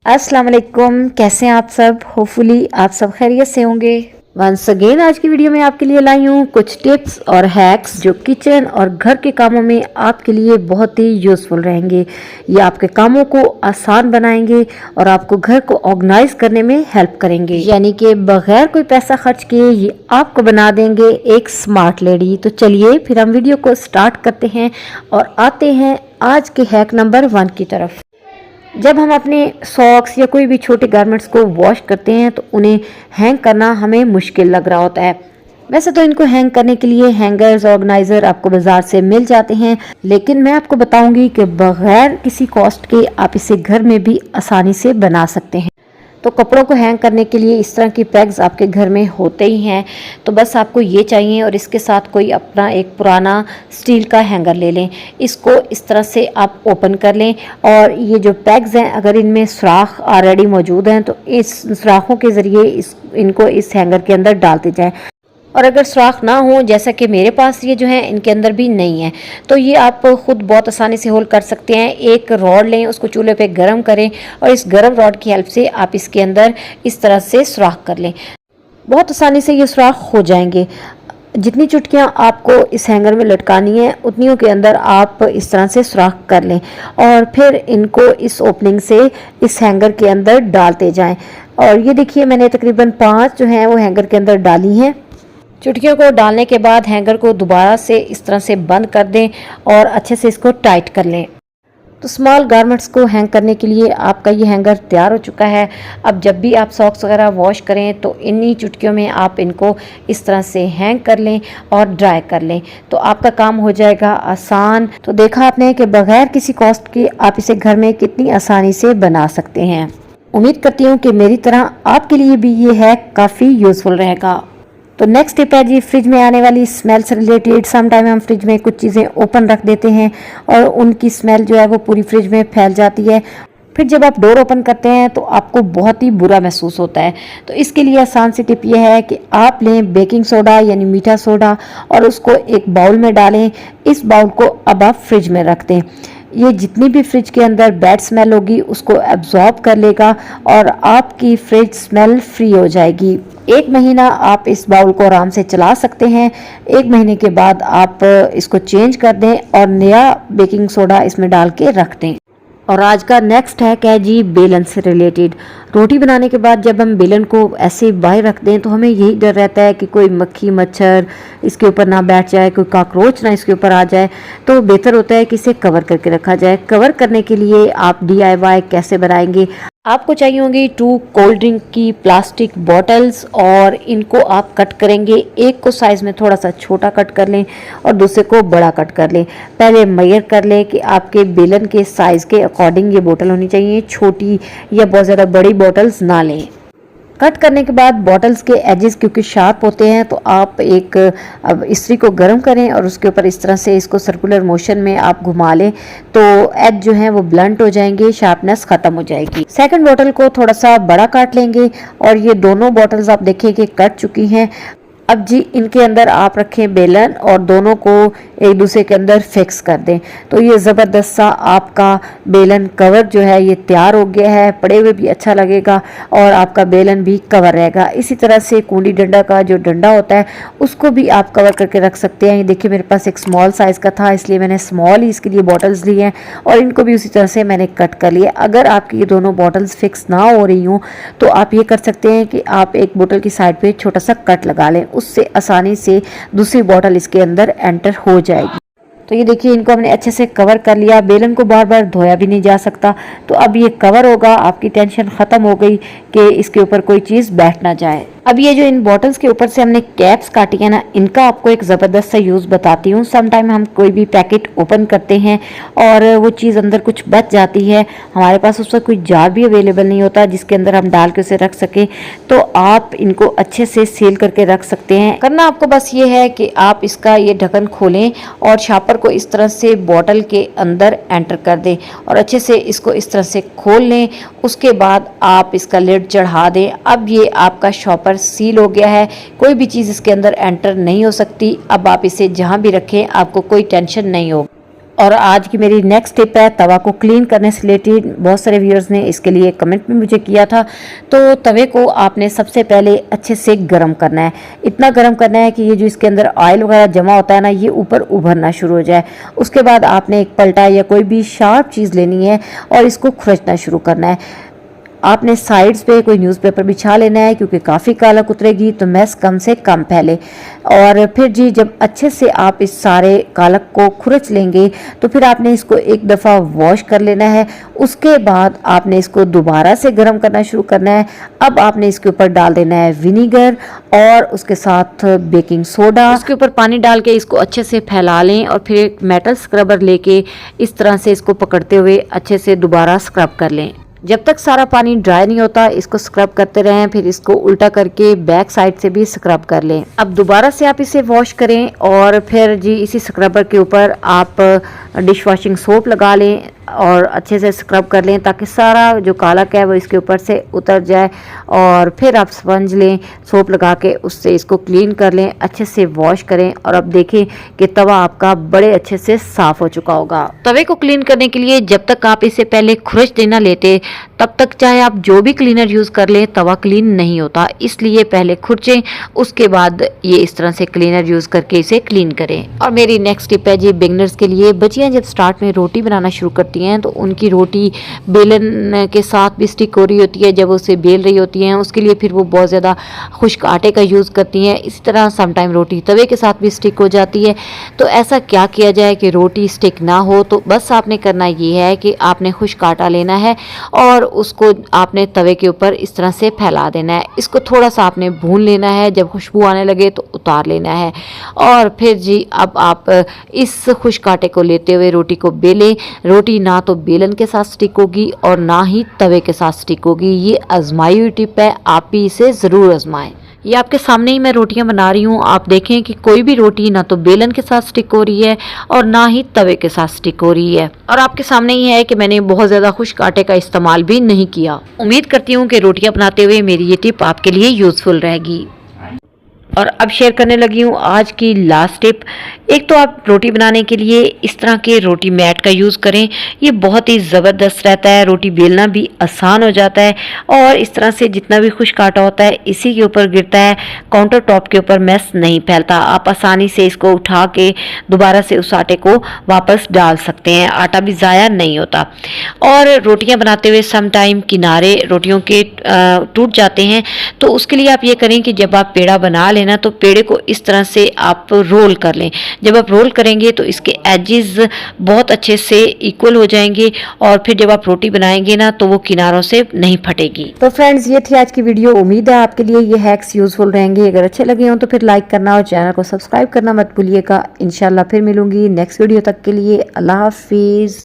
अस्सलाम वालेकुम, कैसे हैं आप सब। होपफुली आप सब खैरियत से होंगे। वंस अगेन आज की वीडियो में आपके लिए लाई हूँ कुछ टिप्स और हैक्स जो किचन और घर के कामों में आपके लिए बहुत ही यूज़फुल रहेंगे। ये आपके कामों को आसान बनाएंगे और आपको घर को ऑर्गेनाइज करने में हेल्प करेंगे, यानी कि बगैर कोई पैसा खर्च किए ये आपको बना देंगे एक स्मार्ट लेडी। तो चलिए फिर हम वीडियो को स्टार्ट करते हैं और आते हैं आज के हैक नंबर 1 की तरफ। जब हम अपने सॉक्स या कोई भी छोटे गारमेंट्स को वॉश करते हैं तो उन्हें हैंग करना हमें मुश्किल लग रहा होता है। वैसे तो इनको हैंग करने के लिए हैंगर्स ऑर्गेनाइजर आपको बाजार से मिल जाते हैं, लेकिन मैं आपको बताऊंगी कि बगैर किसी कॉस्ट के आप इसे घर में भी आसानी से बना सकते हैं। तो कपड़ों को हैंग करने के लिए इस तरह की पैक्स आपके घर में होते ही हैं। तो बस आपको ये चाहिए और इसके साथ कोई अपना एक पुराना स्टील का हैंगर ले लें। इसको इस तरह से आप ओपन कर लें और ये जो पैक्स हैं अगर इनमें सुराख ऑलरेडी मौजूद हैं तो इस सुराखों के ज़रिए इनको इस हैंगर के अंदर डालते जाएं। और अगर सुराख ना हो, जैसा कि मेरे पास ये जो है इनके अंदर भी नहीं है, तो ये आप खुद बहुत आसानी से होल कर सकते हैं। एक रॉड लें, उसको चूल्हे पे गरम करें और इस गरम रॉड की हेल्प से आप इसके अंदर इस तरह से सुराख कर लें। बहुत आसानी से ये सुराख हो जाएंगे। जितनी चुटकियां आपको इस हैंगर में लटकानी है उतनियों के अंदर आप इस तरह से सुराख कर लें और फिर इनको इस ओपनिंग से इस हैंगर के अंदर डालते जाएं। और ये देखिए मैंने तकरीबन 5 जो हैं वो हैंगर के अंदर डाली हैं। चुटकियों को डालने के बाद हैंगर को दोबारा से इस तरह से बंद कर दें और अच्छे से इसको टाइट कर लें। तो स्मॉल गारमेंट्स को हैंग करने के लिए आपका ये हैंगर तैयार हो चुका है। अब जब भी आप सॉक्स वगैरह वॉश करें तो इन्हीं चुटकियों में आप इनको इस तरह से हैंग कर लें और ड्राई कर लें, तो आपका काम हो जाएगा आसान। तो देखा आपने कि बगैर किसी कॉस्ट के आप इसे घर में कितनी आसानी से बना सकते हैं। उम्मीद करती हूँ कि मेरी तरह आपके लिए भी ये हैक काफ़ी यूज़फुल रहेगा। तो नेक्स्ट टिप है जी, फ्रिज में आने वाली स्मेल से रिलेटेड। सम टाइम हम फ्रिज में कुछ चीज़ें ओपन रख देते हैं और उनकी स्मेल जो है वो पूरी फ्रिज में फैल जाती है। फिर जब आप डोर ओपन करते हैं तो आपको बहुत ही बुरा महसूस होता है। तो इसके लिए आसान सी टिप यह है कि आप लें बेकिंग सोडा यानी मीठा सोडा और उसको एक बाउल में डालें। इस बाउल को अब आप फ्रिज में रख दें। ये जितनी भी फ्रिज के अंदर बैड स्मेल होगी उसको एब्जॉर्ब कर लेगा और आपकी फ्रिज स्मेल फ्री हो जाएगी। 1 महीना आप इस बाउल को आराम से चला सकते हैं। 1 महीने के बाद आप इसको चेंज कर दें और नया बेकिंग सोडा इसमें डाल के रख दें। और आज का नेक्स्ट हैक है जी बेलन से रिलेटेड। रोटी बनाने के बाद जब हम बेलन को ऐसे बाहर रख दें तो हमें यही डर रहता है कि कोई मक्खी मच्छर इसके ऊपर ना बैठ जाए, कोई कॉकरोच ना इसके ऊपर आ जाए। तो बेहतर होता है कि इसे कवर करके रखा जाए। कवर करने के लिए आप DIY कैसे बनाएंगे, आपको चाहिए होंगी 2 कोल्ड ड्रिंक की प्लास्टिक बॉटल्स और इनको आप कट करेंगे। एक को साइज़ में थोड़ा सा छोटा कट कर लें और दूसरे को बड़ा कट कर लें। पहले मेजर कर लें कि आपके बेलन के साइज़ के अकॉर्डिंग ये बोतल होनी चाहिए। छोटी या बहुत ज़्यादा बड़ी बॉटल्स ना लें। कट करने के बाद बॉटल्स के एजेस क्योंकि शार्प होते हैं तो आप एक अब इस्त्री को गर्म करें और उसके ऊपर इस तरह से इसको सर्कुलर मोशन में आप घुमा लें तो एज जो है वो ब्लंट हो जाएंगे, शार्पनेस खत्म हो जाएगी। सेकंड बॉटल को थोड़ा सा बड़ा काट लेंगे और ये दोनों बॉटल्स आप देखें कि कट चुकी हैं। अब जी इनके अंदर आप रखें बेलन और दोनों को एक दूसरे के अंदर फिक्स कर दें। तो ये ज़बरदस्त सा आपका बेलन कवर जो है ये तैयार हो गया है। पड़े हुए भी अच्छा लगेगा और आपका बेलन भी कवर रहेगा। इसी तरह से कूंडी डंडा का जो डंडा होता है उसको भी आप कवर करके रख सकते हैं। ये देखिए मेरे पास एक स्मॉल साइज़ का था इसलिए मैंने स्मॉल ही इसके लिए बॉटल्स ली हैं और इनको भी उसी तरह से मैंने कट कर लिया। अगर आपकी ये दोनों बॉटल्स फिक्स ना हो रही हों तो आप ये कर सकते हैं कि आप एक बोतल की साइड पे छोटा सा कट लगा लें, उससे आसानी से दूसरी बॉटल इसके अंदर एंटर हो जाएगी। तो ये देखिए इनको हमने अच्छे से कवर कर लिया। बेलन को बार बार धोया भी नहीं जा सकता, तो अब ये कवर होगा। आपकी टेंशन ख़त्म हो गई कि इसके ऊपर कोई चीज़ बैठ ना जाए। अब ये जो इन बॉटल्स के ऊपर से हमने कैप्स काटी है ना, इनका आपको एक ज़बरदस्त सा यूज़ बताती हूँ। सम टाइम हम कोई भी पैकेट ओपन करते हैं और वो चीज़ अंदर कुछ बच जाती है, हमारे पास उसका कोई जार भी अवेलेबल नहीं होता जिसके अंदर हम डाल के उसे रख सकें, तो आप इनको अच्छे से सील करके रख सकते हैं। करना आपको बस ये है कि आप इसका ये ढक्कन खोलें और शापर को इस तरह से बॉटल के अंदर एंटर कर दें और अच्छे से इसको इस तरह से खोल लें। उसके बाद आप इसका लिड चढ़ा दें। अब ये आपका शॉपर सील हो गया है, कोई भी चीज़ इसके अंदर एंटर नहीं हो सकती। अब आप इसे जहां भी रखें आपको कोई टेंशन नहीं होगी। और आज की मेरी नेक्स्ट टिप है तवा को क्लीन करने से रिलेटेड। बहुत सारे व्यूअर्स ने इसके लिए कमेंट में मुझे किया था। तो तवे को आपने सबसे पहले अच्छे से गर्म करना है, इतना गर्म करना है कि ये जो इसके अंदर ऑयल वगैरह जमा होता है ना, ये ऊपर उभरना शुरू हो जाए। उसके बाद आपने एक पलटा या कोई भी शार्प चीज़ लेनी है और इसको खुरचना शुरू करना है। आपने साइड्स पे कोई न्यूज़पेपर बिछा लेना है क्योंकि काफ़ी कालक उतरेगी, तो मैस कम से कम फैले। और फिर जी जब अच्छे से आप इस सारे कालक को खुरच लेंगे तो फिर आपने इसको एक दफ़ा वॉश कर लेना है। उसके बाद आपने इसको दोबारा से गर्म करना शुरू करना है। अब आपने इसके ऊपर डाल देना है विनीगर और उसके साथ बेकिंग सोडा। उसके ऊपर पानी डाल के इसको अच्छे से फैला लें और फिर एक मेटल स्क्रबर लेके इस तरह से इसको पकड़ते हुए अच्छे से दोबारा स्क्रब कर लें। जब तक सारा पानी ड्राई नहीं होता इसको स्क्रब करते रहें। फिर इसको उल्टा करके बैक साइड से भी स्क्रब कर लें। अब दोबारा से आप इसे वॉश करें और फिर जी इसी स्क्रबर के ऊपर आप डिश वॉशिंग सोप लगा लें और अच्छे से स्क्रब कर लें ताकि सारा जो कालक है वो इसके ऊपर से उतर जाए। और फिर आप स्पंज लें, सोप लगा के उससे इसको क्लीन कर लें, अच्छे से वॉश करें। और अब देखें कि तवा आपका बड़े अच्छे से साफ हो चुका होगा। तवे को क्लीन करने के लिए जब तक आप इसे पहले खुरच देना लेते तब तक चाहे आप जो भी क्लीनर यूज़ कर लें तवा क्लीन नहीं होता, इसलिए पहले खुरचें, उसके बाद ये इस तरह से क्लीनर यूज़ करके इसे क्लीन करें। और मेरी नेक्स्ट टिप है जी बिगनर्स के लिए। बच्चियाँ जब स्टार्ट में रोटी बनाना शुरू करती हैं तो उनकी रोटी बेलन के साथ भी स्टिक हो रही होती है। जब उसे बेल रही होती हैं उसके लिए फिर वो बहुत ज़्यादा खुश्क आटे का यूज़ करती हैं। इसी तरह समटाइम रोटी तवे के साथ भी स्टिक हो जाती है। तो ऐसा क्या किया जाए कि रोटी स्टिक ना हो? तो बस आपने करना ये है कि आपने खुश्क आटा लेना है और उसको आपने तवे के ऊपर इस तरह से फैला देना है। इसको थोड़ा सा आपने भून लेना है, जब खुशबू आने लगे तो उतार लेना है। और फिर जी अब आप इस खुश्क आटे को लेते हुए रोटी को बेलें। रोटी ना तो बेलन के साथ स्टिक होगी और ना ही तवे के साथ स्टिक होगी। ये आजमाई हुई टिप है, आप भी इसे ज़रूर आजमाएं। ये आपके सामने ही मैं रोटियां बना रही हूँ। आप देखें कि कोई भी रोटी ना तो बेलन के साथ स्टिक हो रही है और ना ही तवे के साथ स्टिक हो रही है। और आपके सामने ही है कि मैंने बहुत ज़्यादा खुश्क आटे का इस्तेमाल भी नहीं किया। उम्मीद करती हूँ कि रोटियां बनाते हुए मेरी ये टिप आपके लिए यूज़फुल रहेगी। और अब शेयर करने लगी हूँ आज की लास्ट टिप। एक तो आप रोटी बनाने के लिए इस तरह के रोटी मैट का यूज़ करें। ये बहुत ही ज़बरदस्त रहता है, रोटी बेलना भी आसान हो जाता है और इस तरह से जितना भी खुश्क आटा होता है इसी के ऊपर गिरता है, काउंटर टॉप के ऊपर मैस नहीं फैलता। आप आसानी से इसको उठा के दोबारा से उस आटे को वापस डाल सकते हैं, आटा भी ज़ाया नहीं होता। और रोटियाँ बनाते हुए सम टाइम किनारे रोटियों के टूट जाते हैं, तो उसके लिए आप ये करें कि जब आप पेड़ा बना लेना तो पेड़े को इस तरह से आप रोल कर लें। जब आप रोल करेंगे तो इसके एजेस बहुत अच्छे से इक्वल हो जाएंगे और फिर जब आप रोटी बनाएंगे ना तो वो किनारों से नहीं फटेगी। तो फ्रेंड्स ये थी आज की वीडियो। उम्मीद है आपके लिए ये हैक्स यूजफुल रहेंगे। अगर अच्छे लगे हो तो फिर लाइक करना और चैनल को सब्सक्राइब करना मत भूलिएगा। इंशाल्लाह फिर मिलूंगी नेक्स्ट वीडियो। तक के लिए अल्लाह हाफिज।